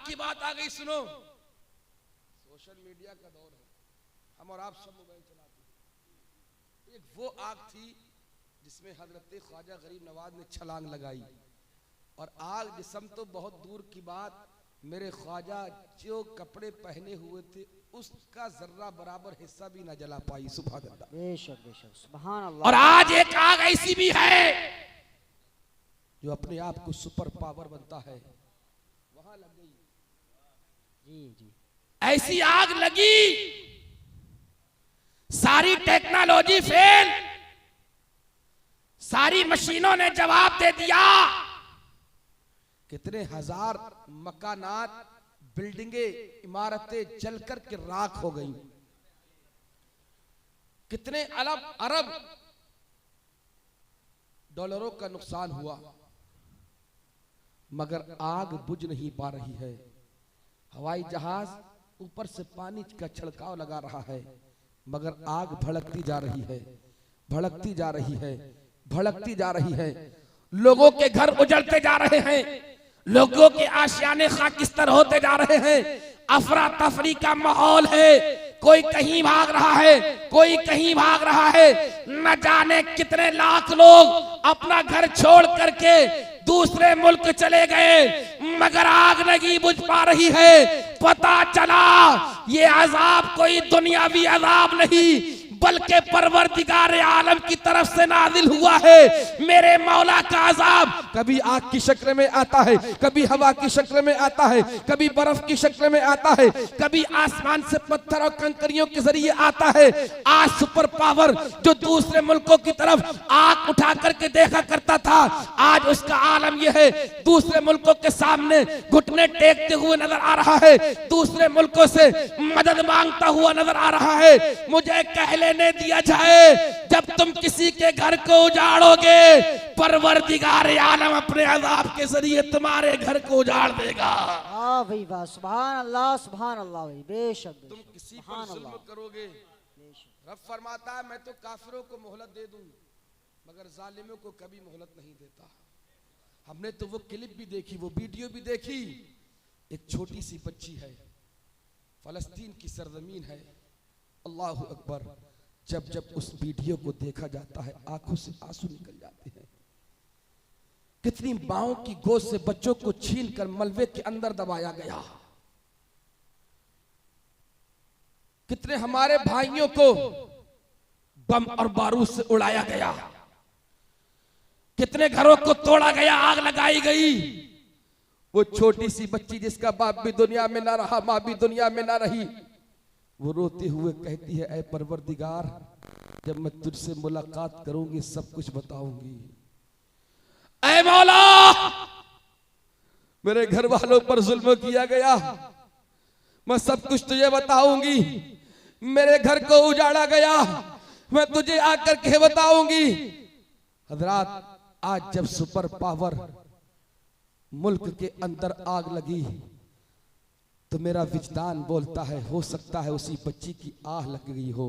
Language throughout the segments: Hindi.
की बात आ गई, सुनो। सोशल मीडिया का दौर है, हम और आप सब मोबाइल चलाते हैं। एक वो आग थी जिसमें हजरत ख्वाजा गरीब नवाज ने छलांग लगाई, और आग जिस्म तो बहुत दूर की बात, मेरे ख्वाजा जो कपड़े पहने हुए थे उसका जर्रा बराबर हिस्सा भी ना जला पाई। सुभान अल्लाह, बेशक बेशक, सुभान अल्लाह। और आज एक आग ऐसी भी है जो अपने आप को सुपर पावर बनता है, वहां लग गई। जी जी, ऐसी आग लगी, सारी टेक्नोलॉजी फेल, सारी मशीनों ने जवाब दे दिया। कितने हजार मकानात, बिल्डिंगें, इमारतें जलकर के राख हो गई। कितने अरब डॉलरों का नुकसान हुआ, मगर आग बुझ नहीं पा रही है। हवाई जहाज ऊपर से पानी का छिड़काव लगा रहा है, मगर आग भड़कती जा रही है, भड़कती जा रही है, भड़कती जा रही है। लोगों के घर उजड़ते जा रहे हैं, लोगों के आशियाने खाकिस्तर होते जा रहे हैं। अफरा तफरी का माहौल है, कोई कहीं भाग रहा है, कोई कहीं भाग रहा है। न जाने कितने लाख लोग अपना घर छोड़ करके दूसरे मुल्क चले गए, मगर आग नहीं बुझ पा रही है। पता चला ये अजाब कोई दुनियावी अजाब नहीं, बल्कि परवरदिगार आलम की तरफ से नाजिल हुआ है। मेरे मौला का अजाब कभी आग की शक्ल में आता है, कभी हवा की शक्ल में आता है, कभी बर्फ की शक्ल में आता है, कभी आसमान से पत्थर और कंकरियों के जरिए आता है। आज सुपर पावर जो दूसरे मुल्कों की तरफ आग उठा करके देखा करता था, आज उसका आलम यह है, दूसरे मुल्कों के सामने घुटने टेकते हुए नजर आ रहा है, दूसरे मुल्कों से मदद मांगता हुआ नजर आ रहा है। मुझे कह लेने दिया जाए, जब तुम किसी के घर को उजाड़ोगे, परवरदिगार आलम अपने अज़ाब के जरिए तुम्हारे घर को उजाड़ देगा। वाह भाई वाह, सुभान अल्लाह, सुभान अल्लाह भाई, बेशक तुम बेशक, किसी पर सुभान जुल्म अल्लाह। करोगे, रब फरमाता है मैं तो काफिरों को मोहलत दे दूं, मगर जालिमों को कभी मोहलत नहीं देता। हमने तो वो क्लिप भी देखी, वो वीडियो भी देखी। एक छोटी सी बच्ची है, फलस्तीन की सरजमीन है। अल्लाह अकबर, जब जब उस वीडियो को देखा जाता है आंखों से आंसू निकल जाते हैं। कितनी माओं की गोद से बच्चों को छीन कर मलबे के अंदर दबाया गया, कितने हमारे भाइयों को बम और बारूद से उड़ाया गया, कितने घरों को तोड़ा गया, आग लगाई गई। वो छोटी सी बच्ची जिसका बाप भी दुनिया में ना रहा, माँ भी दुनिया में ना रही, वो रोते हुए कहती है, ऐ परवरदिगार, जब मैं तुझसे मुलाकात करूंगी सब कुछ बताऊंगी। ऐ मौला, मेरे घर वालों पर जुल्म किया गया, मैं सब कुछ तुझे बताऊंगी। मेरे घर को उजाड़ा गया, मैं तुझे आकर के बताऊंगी। हजरात, आज जब सुपर पावर मुल्क के अंदर आग लगी तो मेरा विजदान बोलता है, हो सकता है उसी बच्ची की आह लग गई हो,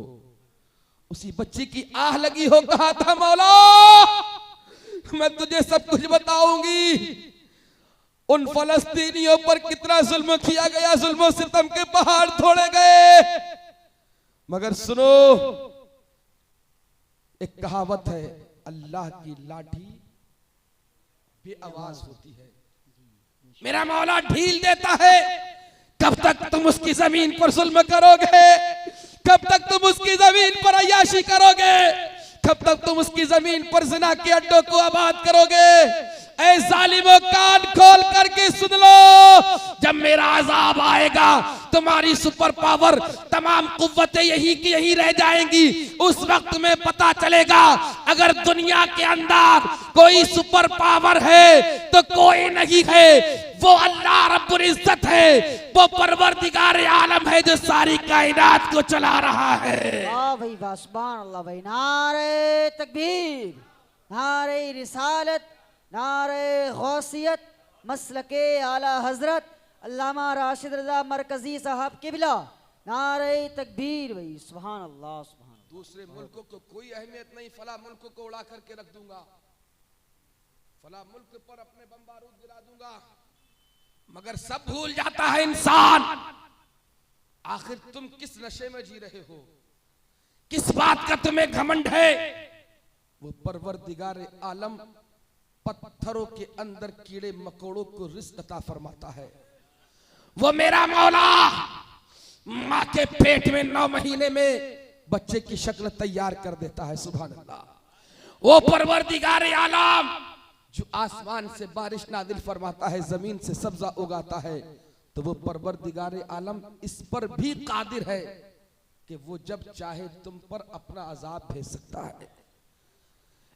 उसी बच्ची की आह लगी हो। कहा था मौला मैं तुझे सब कुछ बताऊंगी। उन फलस्तीनियों पर कितना जुल्म किया गया, जुल्मों सितम के पहाड़ तोड़े गए, मगर सुनो, एक कहावत है, अल्लाह की लाठी बेआवाज होती है। मेरा मौला ढील देता है। कब तक तुम उसकी जमीन पर जुल्म करोगे, कब तक तुम उसकी जमीन पर अय्याशी करोगे, कब तक तुम उसकी जमीन पर जिना के अड्डों को आबाद करोगे। ऐ जालिमों, कान खोल करके सुन लो, जब मेरा अजाब आएगा तुम्हारी सुपर पावर, तमाम कुव्वतें यही की यही रह जाएंगी। उस वक्त में पता चलेगा अगर दुनिया के अंदर कोई सुपर पावर है तो कोई नहीं है, वो अल्लाह रब्बुल इज्जत है, वो परवरदिगार आलम है जो सारी कायनात को चला रहा है। वाह भाई वाह, सुभान अल्लाह भाई। नारे तकबीर, नारे रिसालत, नारे गौसियत, मसलके आला हजरत अल्लामा राशिद रजा मरकजी साहब किबला, नारे तकबीर भाई, सुभान अल्लाह, सुभान अल्लाह। दूसरे मुल्कों को कोई अहमियत नहीं, फला मुल्क को उड़ा करके रख दूंगा, फला मुल्क पर अपने बम बारूद गिरा दूंगा, मगर सब भूल जाता है इंसान, आखिर तुम किस नशे में जी रहे हो, किस बात का तुम्हें घमंड है। वो परवरदिगार आलम पत्थरों के अंदर कीड़े मकोड़ों को रिज़्क़ अता फरमाता है। वो मेरा मौला माँ के पेट में 9 महीने में बच्चे की शक्ल तैयार कर देता है। सुभान अल्लाह। वो परवरदिगार आलम जो आसमान से बारिश नाजिल फरमाता है, जमीन से सब्जा उगाता है, तो वो परवरदिगार आलम इस पर भी कादिर है कि वो जब चाहे तुम पर अपना अजाब भेज सकता है।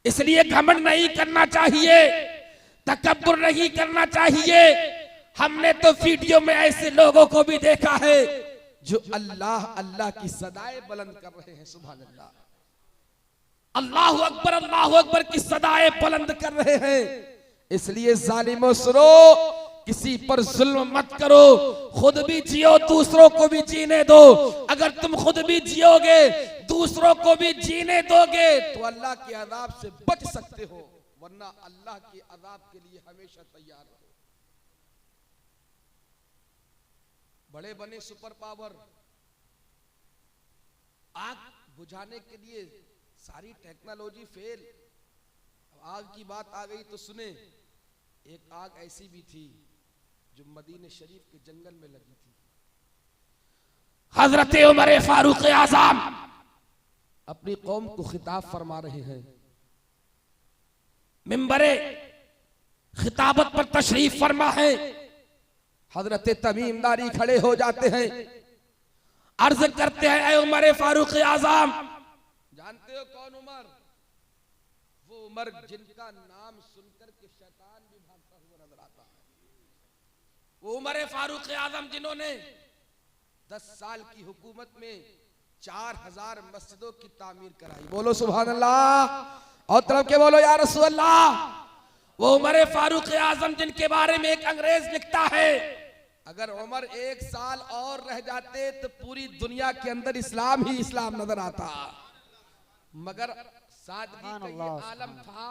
इसलिए घमंड नहीं करना चाहिए, तकब्बुर नहीं करना चाहिए। हमने तो वीडियो में ऐसे लोगों को भी देखा है जो अल्लाह अल्लाह की सदाएं बुलंद कर रहे हैं। सुभान अल्लाह। अल्लाहु अकबर की सदाएं बुलंद कर रहे हैं। इसलिए जालिमों सुनो, किसी पर जुल्म मत करो, खुद भी जियो, दूसरों को भी जीने दो। अगर तुम खुद भी जियोगे, दूसरों को भी जीने दोगे, तो अल्लाह के अजाब से बच सकते हो, वरना अल्लाह के अजाब के लिए हमेशा तैयार रहो। बड़े बने सुपर पावर, आग बुझाने के लिए सारी टेक्नोलॉजी फेल। आग की बात आ गई तो सुने, एक आग ऐसी भी थी जो मदीने शरीफ के जंगल में लगी थी। हजरत उमर फारूक आज़म अपनी कौम को खिताब फरमा रहे हैं, मिंबरे खिताबत पर तशरीफ फरमा है। हजरत तमीम दारी खड़े हो जाते हैं, अर्ज करते हैं, ऐ उमर फारूक आज़म, जानते हो कौन उमर? वो उमर जिनका नाम सुनकर के शैतान भी भागता हुआ नजर आता है। वो उमर फारूक आज़म जिन्होंने 10 साल की हुकूमत में 4000 मस्जिदों की तामीर कराई। बोलो सुभान अल्लाह। और तरफ के बोलो या रसूल अल्लाह। वो उमर फारूक आज़म जिनके बारे में एक अंग्रेज लिखता है, अगर उमर 1 साल और रह जाते तो पूरी दुनिया के अंदर इस्लाम ही इस्लाम नजर आता। मगर सादगी का ये आलम था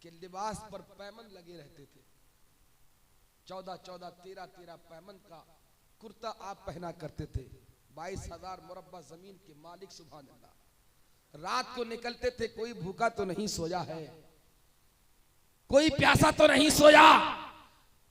कि लिबास पर पैमन लगे रहते थे। 14-14, 13-13 पैमन का कुर्ता आप पहना करते थे। 22,000 मुरब्बा जमीन के मालिक। सुभान अल्लाह। रात को निकलते थे, कोई भूखा तो नहीं सोया है, कोई प्यासा तो नहीं सोया।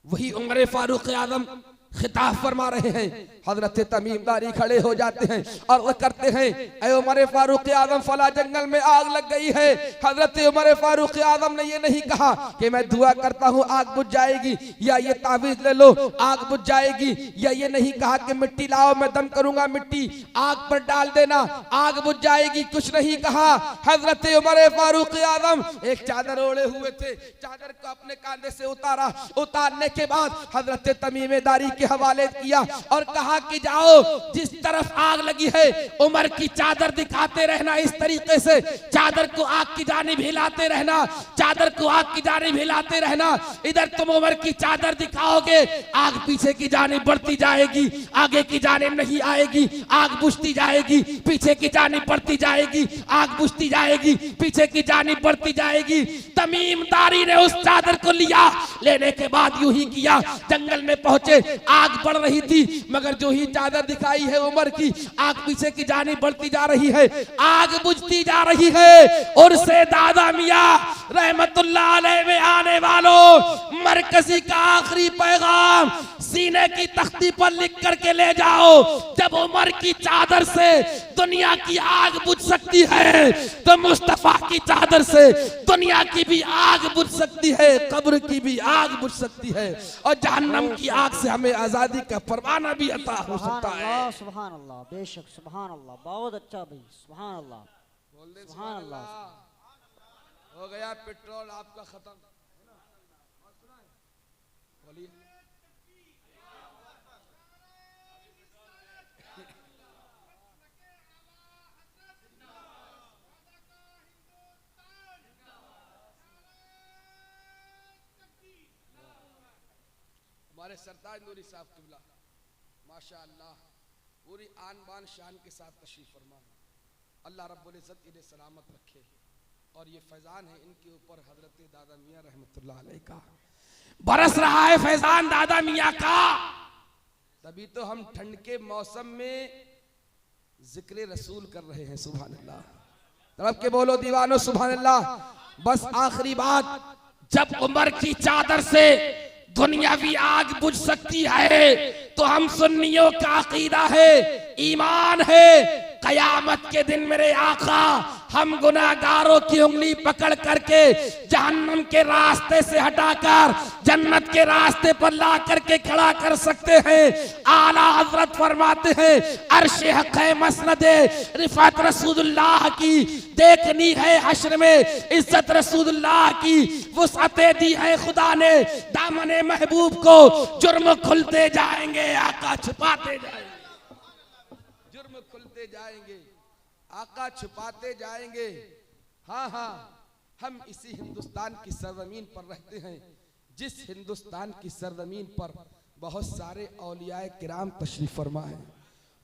वही उमर फारूक आज़म खिताब फरमा रहे हैं। हजरत तमीम दारी खड़े हो जाते हैं और वो करते हैं, ऐ उमर फारूक आज़म, फला जंगल में आग लग गई है। हजरत उमर फारूक आज़म ने ये नहीं कहा कि मैं दुआ करता हूँ आग बुझ जाएगी, या ये तावीज ले लो आग बुझ जाएगी, या ये नहीं कहा कि मिट्टी लाओ मैं दम करूंगा, मिट्टी आग पर डाल देना आग बुझ जाएगी, कुछ नहीं कहा। हजरत उमर फारूक आज़म एक चादर ओढ़े हुए थे, चादर को अपने कांधे से उतारा। उतारने के बाद हजरत तमीम दारी के हवाले किया और कहा कि जाओ, जिस तरफ आग लगी है उमर की चादर दिखाते रहना, इस तरीके से चादर को आग की जानिब हिलाते रहना, चादर को आग की जानिब हिलाते रहना। इधर तुम उमर की चादर दिखाओगे, आग पीछे की जानिब बढ़ती जाएगी, आगे की जानिब नहीं आएगी, आग बुझती जाएगी, पीछे की जानिब बढ़ती जाएगी, आग बुझती जाएगी, पीछे की जानिब बढ़ती जाएगी। तमीम दारी ने उस चादर को लिया, लेने के बाद यूं ही किया, जंगल में पहुंचे, आग बढ़ रही थी, मगर जो ही चादर दिखाई है उमर की, आग पीछे की जानिब बढ़ती जा रही है, आग बुझती जा रही है। और से दादा मियां रहमतुल्लाह अलैह में आने वालों, मरकजी का आखिरी पैगाम सीने की तख्ती पर लिख करके ले जाओ, जब उमर की चादर से दुनिया की आग बुझ सकती है, तो मुस्तफा की चादर से दुनिया की भी आग बुझ सकती है, कब्र की भी आग बुझ सकती है, और जहन्नम की आग से हमें आजादी का परवाना भी अता हो सकता है। सुभान अल्लाह, बेशक सुभान अल्लाह, बहुत अच्छा भाई, सुभान अल्लाह, सुभान अल्लाह। हो गया पेट्रोल आपका खत्म, बोलिए। हमारे सरताज नूरी साहब किबला माशाअल्लाह पूरी आन बान शान के साथ तशरीफ फरमा। अल्लाह रब्बुल इज़्ज़त इन्हें सलामत रखे, और ये फैज़ान है इनके ऊपर हजरत दादा मियाँ रहमतुल्लाह अलैह का। बरस रहा है फैजान दादा मियाँ का। तभी तो हम ठंड के मौसम में जिक्र रसूल कर रहे हैं। सुभान अल्लाह, तड़प के बोलो दीवानो सुभान अल्लाह। बस आखिरी बात, जब उमर की चादर से दुनियावी आग बुझ सकती है तो हम सुन्नियों का अकीदा है, ईमान है, कयामत के दिन मेरे आका हम गुनाहगारों की उंगली पकड़ करके जहन्नम के रास्ते से हटाकर जन्नत के रास्ते पर ला करके खड़ा कर सकते हैं। आला हजरत फरमाते हैं, अर्श हक है मसनद रिफात रसूलुल्लाह की, देखनी है हश्र में इज्जत रसूलुल्लाह की, वुसअते दी है खुदा ने दामने महबूब को, जुर्म खुलते जाएंगे आका छुपाते जाएंगे, जुर्म खुलते जाएंगे आका छुपाते जाएंगे। हाँ हाँ, हम इसी हिंदुस्तान की सरजमीन पर रहते हैं, जिस हिंदुस्तान की सरजमीन पर बहुत सारे औलियाए किराम तशरीफ फरमा है।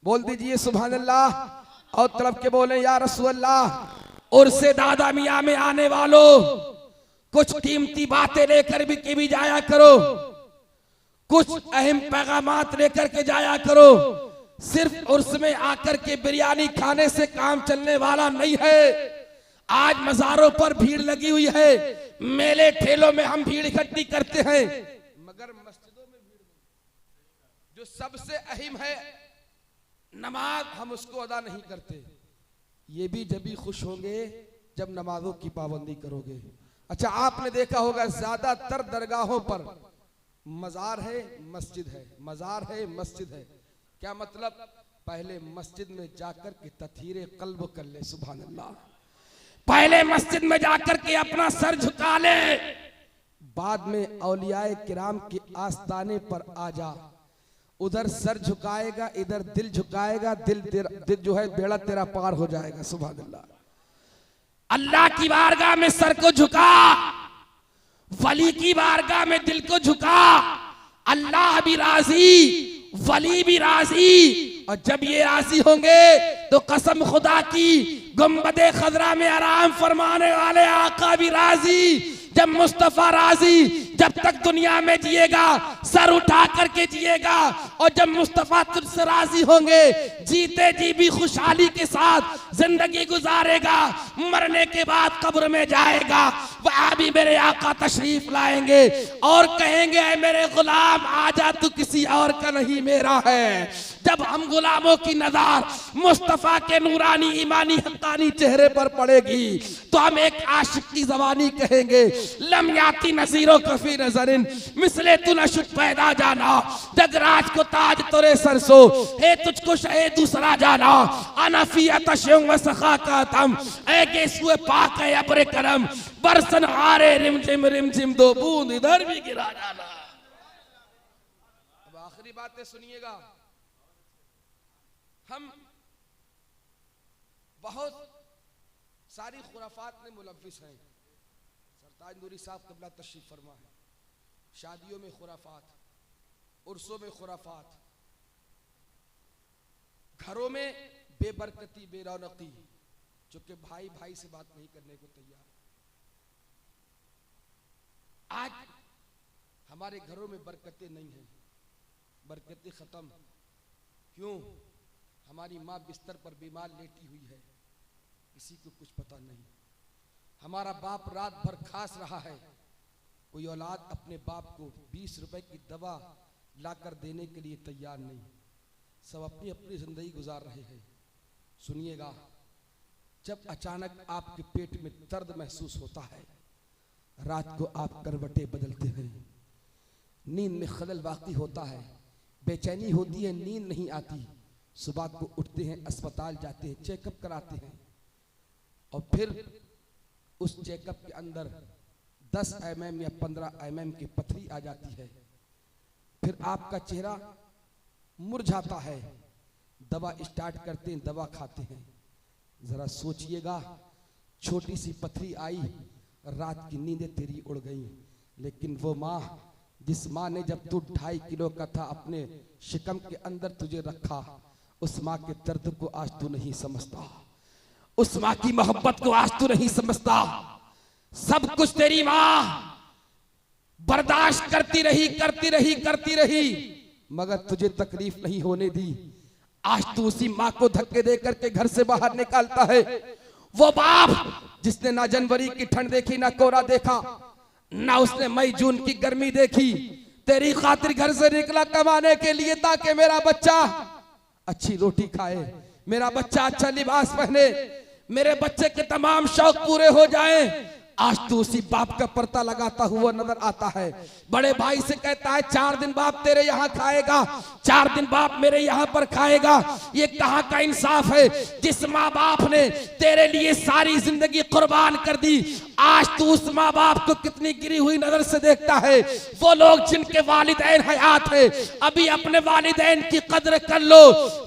बोल दीजिए सुभान अल्लाह और तरफ के बोले या रसूल अल्लाह। उर्से दादा मियाँ में आने वालों, कुछ कीमती बातें लेकर भी जाया करो, कुछ अहम पैगामात लेकर के जाया करो। सिर्फ उर्स में आकर के बिरयानी खाने से काम चलने वाला नहीं है। आज मज़ारों पर भीड़ लगी हुई है, मेले ठेलों में हम भीड़ इकट्ठी करते हैं, मगर मस्जिदों में भीड़ नहीं। जो सबसे अहम है नमाज, हम उसको अदा नहीं करते। ये भी जब भी खुश होंगे जब नमाजों की पाबंदी करोगे। अच्छा, आपने देखा होगा ज्यादातर दरगाहों पर मजार है मस्जिद है, मजार है मस्जिद है। क्या मतलब? पहले मस्जिद में जाकर के तथहीरे कल्ब कर ले, सुभान अल्लाह। पहले मस्जिद में जाकर के अपना सर झुका ले, बाद में औलियाए किराम के आस्ताने पर आ जा। उधर सर झुकाएगा, इधर दिल झुकाएगा, दिल जो है बेड़ा तेरा पार हो जाएगा। सुभान अल्लाह। अल्लाह की बारगाह में सर को झुका, वली की बारगाह में दिल को झुका। अल्लाह भी राजी, वली भी राजी, और जब ये राजी होंगे तो कसम खुदा की गुंबदे खजरा में आराम फरमाने वाले आका भी राजी। जब मुस्तफा राजी, जब तक दुनिया में जिएगा सर उठा करके जिएगा, और जब मुस्तफा तुझसे राजी होंगे जीते जी भी खुशहाली के साथ जिंदगी गुजारेगा, मरने के बाद कब्र में जाएगा। वहां भी मेरे आका तशरीफ लाएंगे और कहेंगे ऐ मेरे गुलाम आजा, तू किसी और का नहीं मेरा है। जब हम गुलामों की नजर मुस्तफा के नूरानी ईमानी हक्कानी चेहरे पर पड़ेगी तो हम एक आशिक की जबानी कहेंगे, लम याती नज़ीरो कफी नजरिन मिसले तू नशुत पैदा जाना, जगराज को ताज तोरे सरसो है तुझको शहे दूसरा जाना। अनफियत शंग व सखा का तम ऐ गेसुए पाक है अब्र करम, बरसन हारे रिमझिम दो बूंद इधर भी गिरा जाना। अब आखिरी बातें सुनिएगा। हम बहुत सारी खुराफात में मुलव्विस हैं। सरताज नूरी साहब क़िबला तशरीफ फरमा है। शादियों में खुराफात, उर्सों में खुराफात, घरों में बेबरकती बेरौनकी, चूंकि भाई भाई से बात नहीं करने को तैयार। आज हमारे घरों में बरकतें नहीं हैं, बरकतें खत्म। क्यों? हमारी माँ बिस्तर पर बीमार लेटी हुई है, किसी को कुछ पता नहीं। हमारा बाप रात भर खास रहा है, कोई औलाद अपने बाप को 20 रुपए की दवा लाकर देने के लिए तैयार नहीं। सब अपनी अपनी जिंदगी गुजार रहे हैं। सुनिएगा, जब अचानक आपके पेट में दर्द महसूस होता है, रात को आप करवटें बदलते हैं, नींद में खलल वाक़ई होता है, बेचैनी होती है, नींद नहीं आती, सुबह को उठते हैं, अस्पताल जाते हैं, चेकअप कराते हैं, और फिर उस चेकअप के अंदर 10 mm या 15 mm की पथरी आ जाती है। फिर आपका चेहरा मुरझाता है, दवा स्टार्ट करते हैं, दवा खाते हैं। जरा सोचिएगा, छोटी सी पथरी आई, रात की नींदें तेरी उड़ गई, लेकिन वो माँ, जिस माँ ने जब तू 2.5 किलो का था अपने शिकम के अंदर तुझे रखा, उस माँ के दर्द को आज तू नहीं समझता, उस माँ की मोहब्बत को आज तू नहीं समझता। सब कुछ तेरी माँ बर्दाश्त करती रही, मगर तुझे तकलीफ नहीं होने दी। आज तू उसी माँ को धक्के दे करके घर से बाहर निकालता है। वो बाप जिसने ना जनवरी की ठंड देखी, ना कोहरा देखा, ना उसने मई जून की गर्मी देखी, तेरी खातिर घर से निकला कमाने के लिए ताकि मेरा बच्चा अच्छी रोटी खाए, मेरा बच्चा अच्छा लिबास पहने, मेरे बच्चे के तमाम शौक पूरे हो जाएं। आज तू उसी बाप का पर्दा लगाता हुआ नजर आता है। बड़े भाई से कहता है 4 दिन बाप तेरे यहाँ खाएगा, 4 दिन बाप मेरे यहाँ पर खाएगा। ये कहाँ का इंसाफ है? जिस माँ बाप ने तेरे लिए सारी जिंदगी कुर्बान कर दी, आज तू उस माँ बाप को कितनी गिरी हुई नजर से देखता है। वो लोग जिनके वालिदैन हयात है, अभी अपने वालिदैन की कदर कर लो,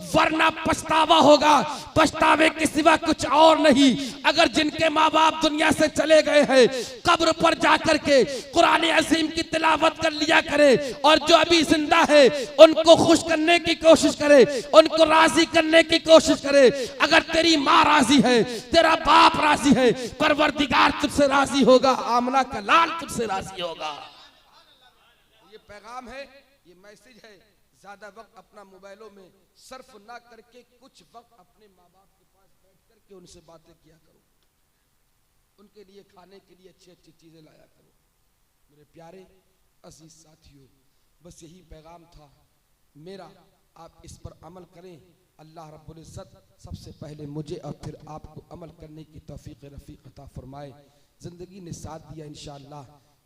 वरना पछतावा होगा, पछतावे के सिवा कुछ और नहीं। अगर जिनके माँ बाप दुनिया से चले गए हैं, कब्र पर जाकर के कुरान अजीम की तिलावत कर लिया करे, और जो अभी जिंदा है उनको खुश करने की कोशिश करे, उनको राजी करने की कोशिश करे। अगर तेरी माँ राजी है, तेरा बाप राजी है, परवरदिगार तुझसे राजी होगा, आमना का लाल तुझसे राजी होगा। ये पैगाम है, ये मैसेज है। ज्यादा वक्त अपना मोबाइलों में सर्फ ना करके कुछ वक्त अपने माँ बाप के पास बैठ करके उनसे बातें किया करो, उनके लिए खाने के लिए अच्छी अच्छी चीजें लाया करो। मेरे प्यारे अजीज साथियों, बस यही पैगाम था मेरा, आप इस पर अमल करें। अल्लाह रब्बुल इज्जत सबसे पहले मुझे और फिर आपको अमल करने की तौफीक रफ़ीक अता फरमाए। जिंदगी ने साथ दिया, इंशाअल्लाह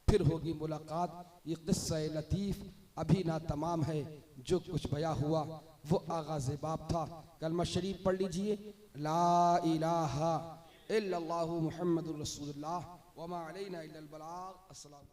फिर होगी मुलाकात। ये किस्सा लतीफ़ अभी ना तमाम है, जो कुछ बयां हुआ वो आगाज़ बाब था। कलमा शरीफ पढ़ लीजिए, ला इलाहा इल्लल्लाहु मुहम्मदुर रसूलुल्लाह व मा अलैना इल्लल बलाग। अस्सलाम।